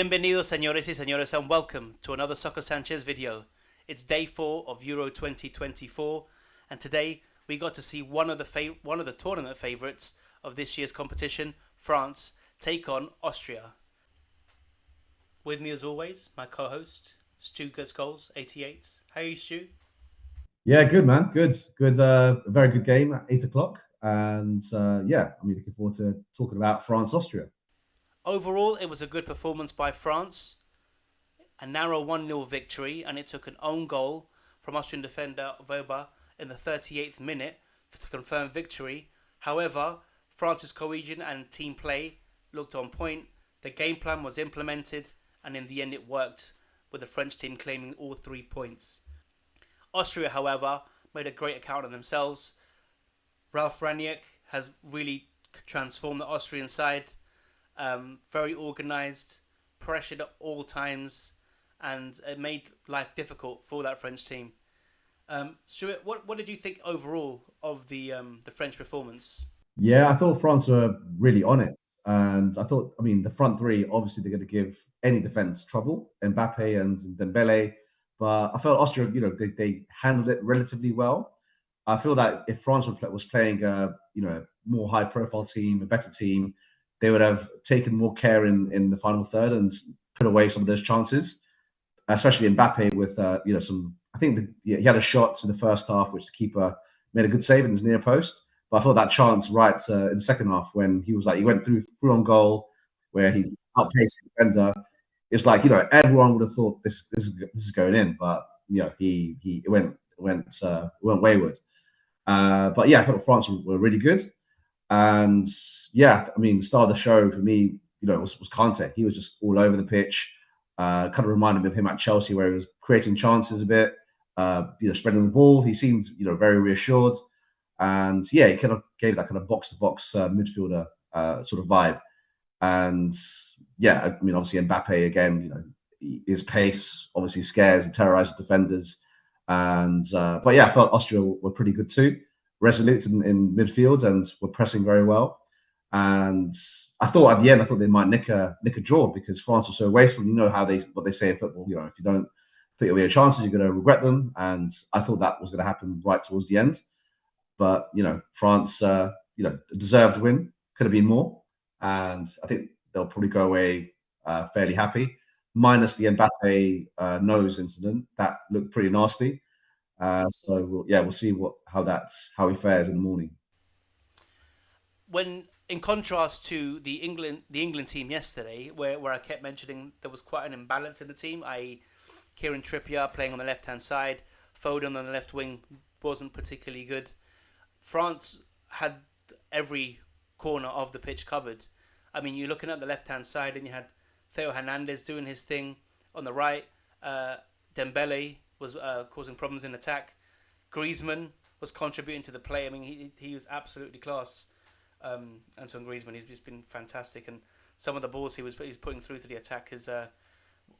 Bienvenidos, señores y señores, and welcome to another Soccer Sanchez video. It's day 4 of Euro 2024, and today we got to see one of the tournament favourites of this year's competition, France, take on Austria. With me as always, my co-host, Stu Gets Goals 88. How are you, Stu? Yeah, good man, good. Very good game at 8 o'clock, and I'm looking forward to talking about France Austria. Overall, it was a good performance by France. A narrow 1-0 victory, and it took an own goal from Austrian defender Weber in the 38th minute to confirm victory. However, France's cohesion and team play looked on point. The game plan was implemented, and in the end it worked, with the French team claiming all 3 points. Austria, however, made a great account of themselves. Ralf Rangnick has really transformed the Austrian side. Very organised, pressured at all times, and it made life difficult for that French team. Stuart, what did you think overall of the French performance? Yeah, I thought France were really on it, and the front three obviously they're going to give any defense trouble, Mbappe and Dembele, but I felt Austria, they handled it relatively well. I feel that if France was playing a more high profile team, a better team, they would have taken more care in the final third and put away some of those chances, especially Mbappe with some. I think he had a shot in the first half which the keeper made a good save in his near post. But I thought that chance right in the second half when he went through on goal where he outpaced the defender. It's like everyone would have thought this is going in, but he went wayward. But yeah, I thought France were really good. And the start of the show for me, was K.I.N.E.T.I.K. He was just all over the pitch. Kind of reminded me of him at Chelsea, where he was creating chances a bit, spreading the ball. He seemed, very reassured, and he kind of gave that kind of box-to-box midfielder sort of vibe. And obviously Mbappe again, his pace obviously scares and terrorizes defenders. And I felt Austria were pretty good too, resolute in midfield and were pressing very well. And I thought at the end, they might nick a draw because France was so wasteful. You know what they say in football. If you don't put away your chances, you're going to regret them. And I thought that was going to happen right towards the end. But France, deserved win. Could have been more, and I think they'll probably go away fairly happy. Minus the Mbappe nose incident, that looked pretty nasty. We'll see how he fares in the morning. When in contrast to the England team yesterday, where I kept mentioning there was quite an imbalance in the team, i.e. Kieran Trippier playing on the left-hand side, Foden on the left wing wasn't particularly good. France had every corner of the pitch covered. I mean, you're looking at the left-hand side and you had Theo Hernandez doing his thing on the right. Dembele was causing problems in attack. Griezmann was contributing to the play. I mean, he was absolutely class. Antoine Griezmann, he's just been fantastic, and some of the balls he's putting through to the attack is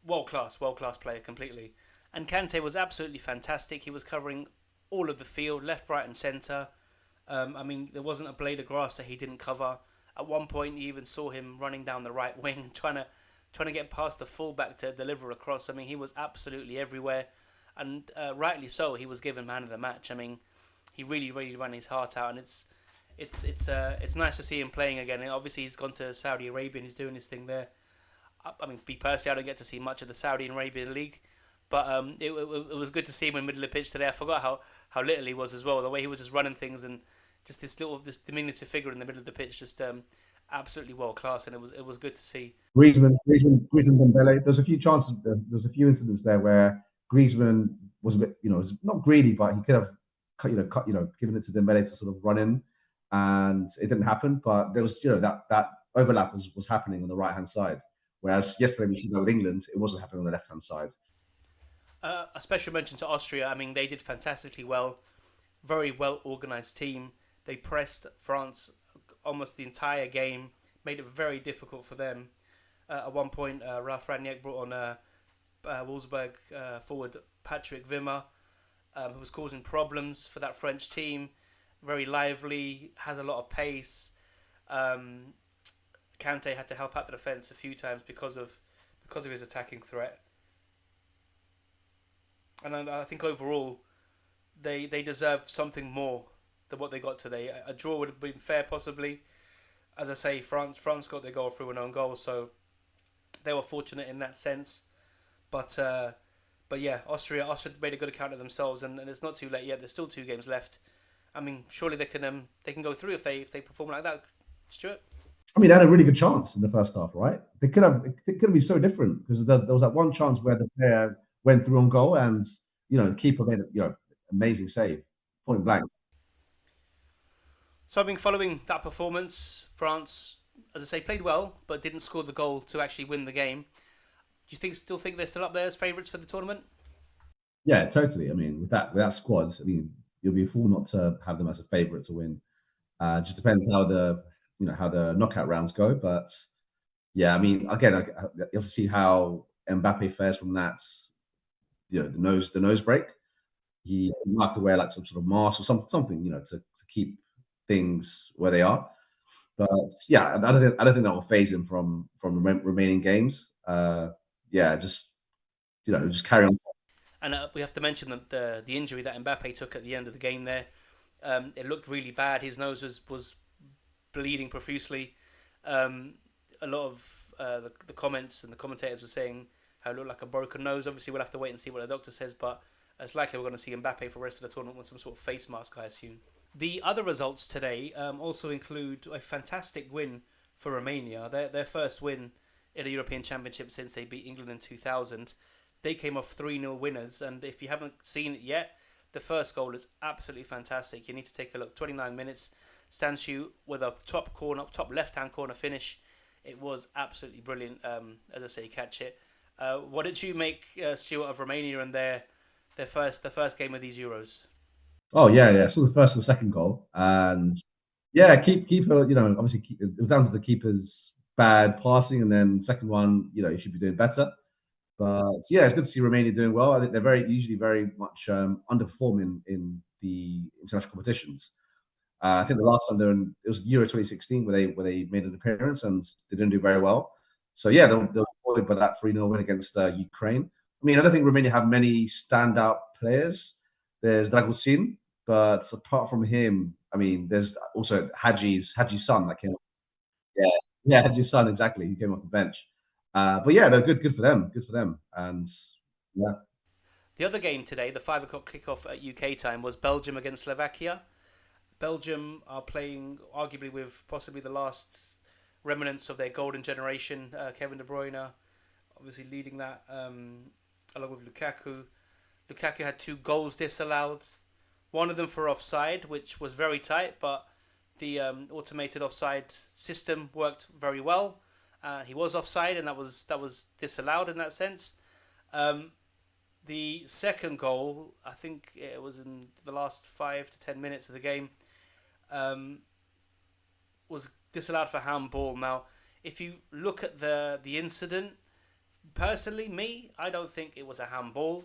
world class player completely. And Kante was absolutely fantastic. He was covering all of the field, left, right, and centre. There wasn't a blade of grass that he didn't cover. At one point, you even saw him running down the right wing, trying to get past the fullback to deliver a cross. I mean, he was absolutely everywhere, and rightly so. He was given man of the match. I mean, he really, really ran his heart out, and it's nice to see him playing again. And obviously, he's gone to Saudi Arabia and he's doing his thing there. Me personally, I don't get to see much of the Saudi Arabian league, but it was good to see him in the middle of the pitch today. I forgot how little he was as well. The way he was just running things and just this diminutive figure in the middle of the pitch, just absolutely world class, and it was good to see. Griezmann, Dembele. There's a few chances. There's a few incidents there where Griezmann was a bit, was not greedy, but he could have, given it to Dembele to sort of run in, and it didn't happen. But there was, that overlap was happening on the right hand side, whereas yesterday we saw that with England, it wasn't happening on the left hand side. A special mention to Austria. I mean, they did fantastically well. Very well organised team. They pressed France almost the entire game, made it very difficult for them. At one point, Ralf Rangnick brought on Wolfsburg forward Patrick Wimmer, who was causing problems for that French team. Very lively, has a lot of pace. Kante had to help out the defence a few times because of because of his attacking threat. And I think overall they deserve something more than what they got today. A draw would have been fair, possibly. As I say, France got their goal through an own goal, so they were fortunate in that sense. But yeah, Austria made a good account of themselves, and it's not too late yet. There's still 2 games left. I mean, surely they can go through if they perform like that. Stuart. I mean, they had a really good chance in the first half, right? It could have been so different because there was that one chance where the player went through on goal, and the keeper made amazing save, point blank. So, I mean, following that performance, France, as I say, played well, but didn't score the goal to actually win the game. Do you still think they're still up there as favourites for the tournament? Yeah, totally. I mean, with that squad, I mean, you'll be a fool not to have them as a favourite to win. Just depends how the knockout rounds go, but yeah, I mean, again, you have to see how Mbappe fares from that. The nose break. He will have to wear like some sort of mask or something, to keep things where they are. But yeah, I don't think that will phase him from remaining games. Yeah, just carry on. And we have to mention that the injury that Mbappe took at the end of the game there, it looked really bad. His nose was bleeding profusely. A lot of the comments and the commentators were saying how it looked like a broken nose. Obviously, we'll have to wait and see what the doctor says, but it's likely we're going to see Mbappe for the rest of the tournament with some sort of face mask, I assume. The other results today also include a fantastic win for Romania. Their first win in a European Championship since they beat England in 2000. They came off 3-0 winners, and if you haven't seen it yet, the first goal is absolutely fantastic. You need to take a look. 29 minutes, Stanciu with a top left-hand corner finish. It was absolutely brilliant. As I say, catch it. What did you make, Stuart, of Romania and the first game of these Euros? Oh yeah, yeah. So the first and the second goal, and yeah, keeper. Obviously, it was down to the keeper's bad passing, and then second one, you should be doing better. But yeah, it's good to see Romania doing well. I think they're usually very much underperforming in the international competitions. I think the last time it was Euro 2016 where they made an appearance and they didn't do very well. So yeah, they'll avoid by that 3-0 win against Ukraine. I mean, I don't think Romania have many standout players. There's Dragutin, but apart from him, I mean, there's also Haji's son that came. Yeah, yeah, Haji's son exactly. He came off the bench. But yeah, they're good for them. Good for them. And yeah, The other game today, the 5 o'clock kickoff at UK time, was Belgium against Slovakia. Belgium are playing arguably with possibly the last remnants of their golden generation. Kevin De Bruyne, obviously leading that, along with Lukaku. Lukaku had 2 goals disallowed. One of them for offside, which was very tight, but the automated offside system worked very well. He was offside, and that was disallowed in that sense. Um, the second goal, I think it was in the last 5 to 10 minutes of the game, um, was disallowed for handball. Now, if you look at the incident, personally, I don't think it was a handball.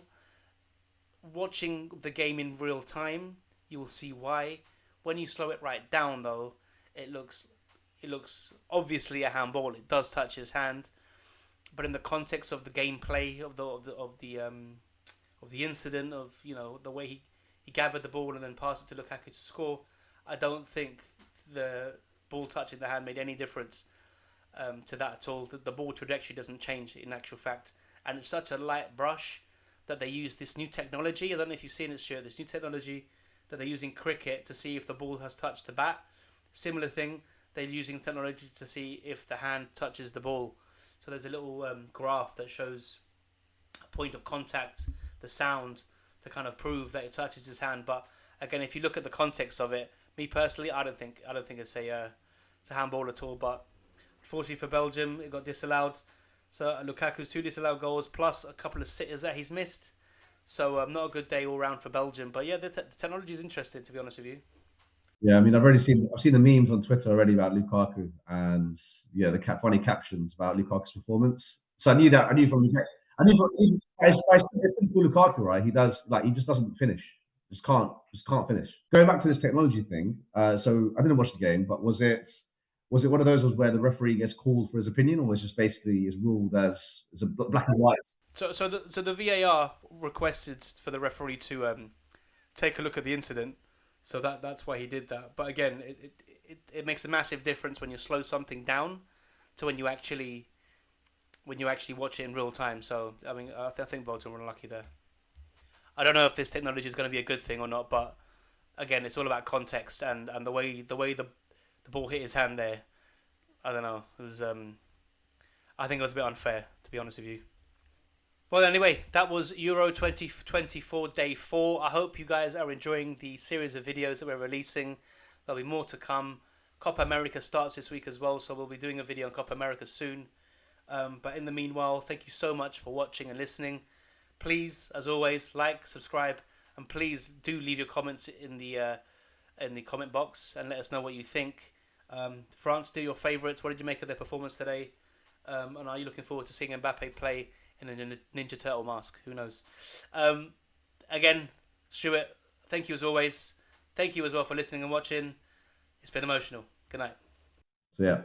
Watching the game in real time, you will see why. When you slow it right down, though, it looks obviously a handball. It does touch his hand, but in the context of the gameplay of the incident of the way he gathered the ball and then passed it to Lukaku to score, I don't think the ball touching the hand made any difference to that at all. The ball trajectory doesn't change in actual fact, and it's such a light brush that they use this new technology. I don't know if you've seen it, Stuart. This new technology that they use in cricket to see if the ball has touched the bat. Similar thing, they're using technology to see if the hand touches the ball. So there's a little graph that shows a point of contact, the sound, to kind of prove that it touches his hand. But again, if you look at the context of it, me personally, I don't think it's a handball at all. But unfortunately for Belgium, it got disallowed. So Lukaku's 2 disallowed goals plus a couple of sitters that he's missed. So not a good day all round for Belgium. But yeah, the technology is interesting, to be honest with you. yeah. I mean, I've seen the memes on Twitter already about Lukaku, and yeah, the funny captions about Lukaku's performance. So I knew that. I knew from the get. I knew from it's simple Lukaku, right? He just doesn't finish. Just can't finish. Going back to this technology thing. So I didn't watch the game, but was it? Was it one of those ones where the referee gets called for his opinion, or was it just basically is ruled as a black and white? So the VAR requested for the referee to take a look at the incident, so that's why he did that. But again, it makes a massive difference when you slow something down to when you actually watch it in real time. So I mean, I think Bolton were unlucky there. I don't know if this technology is going to be a good thing or not, but again, it's all about context and the ball hit his hand there. I don't know. It was I think it was a bit unfair, to be honest with you. Well, anyway, that was Euro 2024 Day 4. I hope you guys are enjoying the series of videos that we're releasing. There'll be more to come. Copa America starts this week as well, so we'll be doing a video on Copa America soon. But in the meanwhile, thank you so much for watching and listening. Please, as always, like, subscribe, and please do leave your comments in the comment box and let us know what you think. France, do your favourites. What did you make of their performance today? And are you looking forward to seeing Mbappe play in a Ninja Turtle mask? Who knows? Again, Stuart, thank you as always. Thank you as well for listening and watching. It's been emotional. Good night. So yeah.